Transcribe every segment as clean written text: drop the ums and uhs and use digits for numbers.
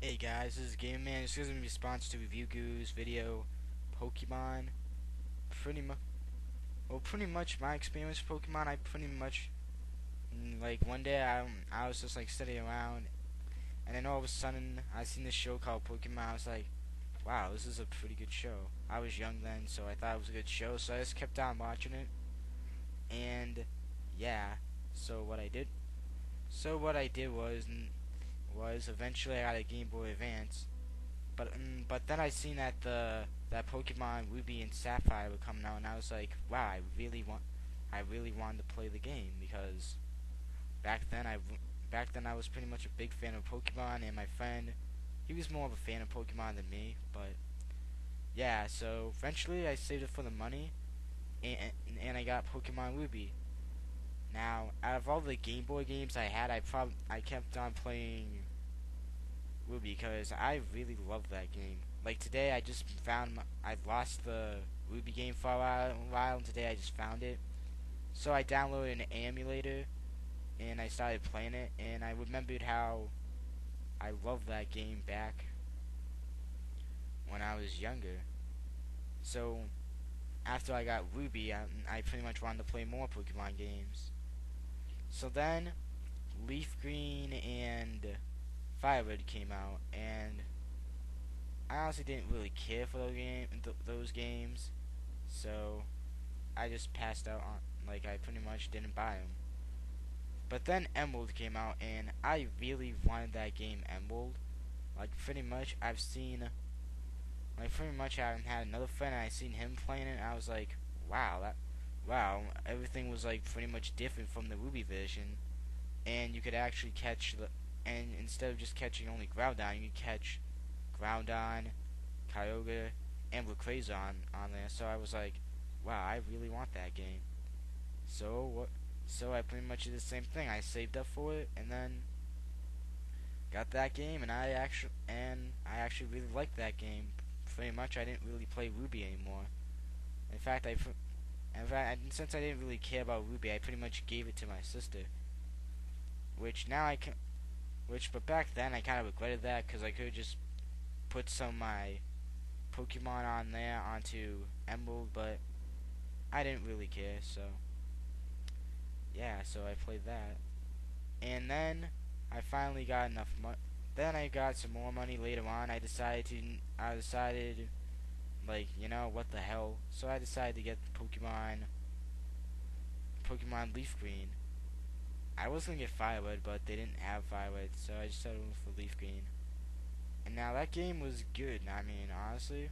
Hey guys, this is Game Man. This is in response to Review Guru's video, Pokemon. Pretty much, pretty much my experience with Pokemon. I pretty much, like one day I was just like sitting around, and then all of a sudden I seen this show called Pokemon. I was like, wow, this is a pretty good show. I was young then, so I thought it was a good show, so I just kept on watching it. And yeah, so what I did, was eventually I got a Game Boy Advance. But then I seen that that Pokemon Ruby and Sapphire were coming out, and I was like, wow, I really wanted to play the game because back then I was pretty much a big fan of Pokemon, and my friend, he was more of a fan of Pokemon than me. But yeah, so eventually I saved it for the money, and I got Pokemon Ruby. Now, out of all the Game Boy games I had, I kept on playing Ruby because I really love that game. Like today, I just found I lost the Ruby game for a while, and today I just found it. So I downloaded an emulator and I started playing it, and I remembered how I loved that game back when I was younger. So after I got Ruby, I pretty much wanted to play more Pokemon games. So then Leaf Green and Fire Red came out, and I honestly didn't really care for those games, so I just passed out on, like, I pretty much didn't buy them. But then Emerald came out, and I really wanted that game Emerald. Like pretty much I had another friend, and I seen him playing it, and I was like, wow, everything was like pretty much different from the Ruby version, and you could actually and instead of just catching only Groudon, you could catch Groudon, Kyogre, and Rayquaza on there. So I was like, wow, I really want that game. So what? So I pretty much did the same thing. I saved up for it, and then got that game, and I actually really liked that game. Pretty much, I didn't really play Ruby anymore. In fact, since I didn't really care about Ruby, I pretty much gave it to my sister. Which now I can, but back then I kind of regretted that because I could have just put some of my Pokemon on there onto Emerald, but I didn't really care, so yeah, so I played that. And then I finally got enough money. Then I got some more money later on. I decided, like, what the hell? So I decided to get Pokemon Leaf Green. I was gonna get Fire Red, but they didn't have Fire Red, so I just settled for Leaf Green. And now that game was good. I mean, honestly,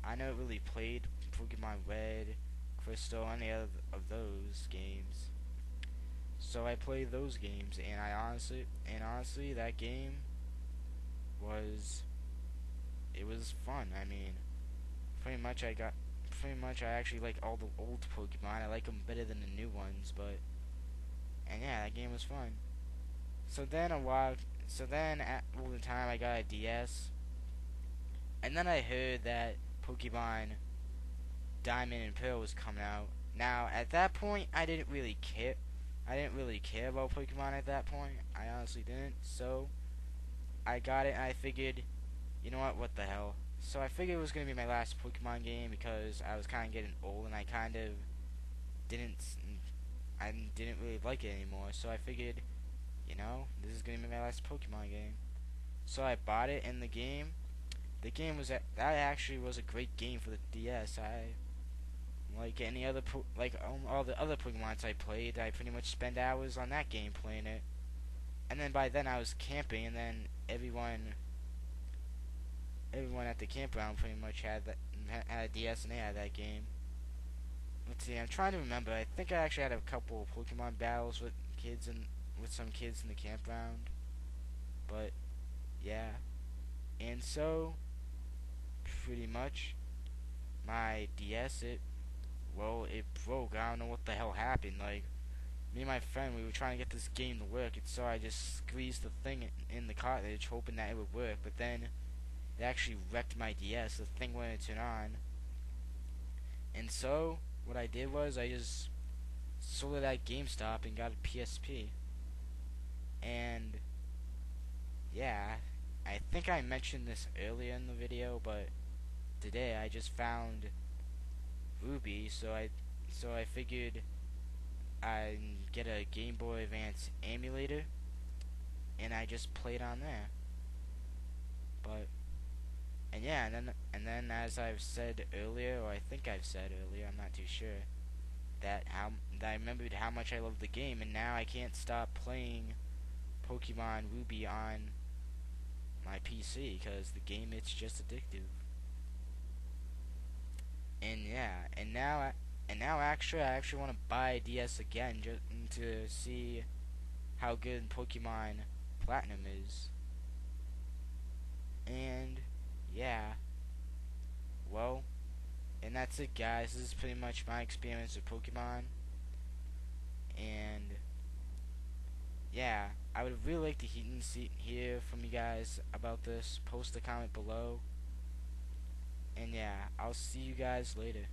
I never really played Pokemon Red, Crystal, any of those games. So I played those games, and honestly, that game was, it was fun. I mean, pretty much I actually like all the old Pokemon. I like them better than the new ones, but, and yeah, that game was fun. So then at all the time I got a DS, and then I heard that Pokemon Diamond and Pearl was coming out. Now, at that point, I didn't really care. I didn't really care about Pokemon at that point. I honestly didn't. So, I got it, and I figured, you know what the hell. So, I figured it was going to be my last Pokemon game because I was kind of getting old, and I kind of didn't, I didn't really like it anymore. So, I figured, this is going to be my last Pokemon game. So, I bought it, and the game that actually was a great game for the DS. Like any other all the other Pokemons I played, I pretty much spent hours on that game playing it. And then by then I was camping, and then everyone at the campground pretty much had a DS, and they had that game. Let's see, I'm trying to remember. I think I actually had a couple of Pokemon battles with some kids in the campground. But yeah, and so pretty much my DS it broke. I don't know what the hell happened. Like, me and my friend, we were trying to get this game to work, and so I just squeezed the thing in the cartridge, hoping that it would work. But then it actually wrecked my DS. The thing wouldn't turn on. And so what I did was I just sold it at GameStop and got a PSP. And yeah, I think I mentioned this earlier in the video, but today I just found Ruby, so I figured I'd get a Game Boy Advance emulator, and I just played on there. But and yeah, and then as I've said earlier, or I think I've said earlier, I'm not too sure, that I remembered how much I loved the game, and now I can't stop playing Pokemon Ruby on my PC because the game, it's just addictive. And yeah, and now actually I actually want to buy a DS again just to see how good Pokemon Platinum is. And yeah, well, and that's it, guys. This is pretty much my experience with Pokemon. And yeah, I would really like to hear from you guys about this. Post a comment below. And yeah, I'll see you guys later.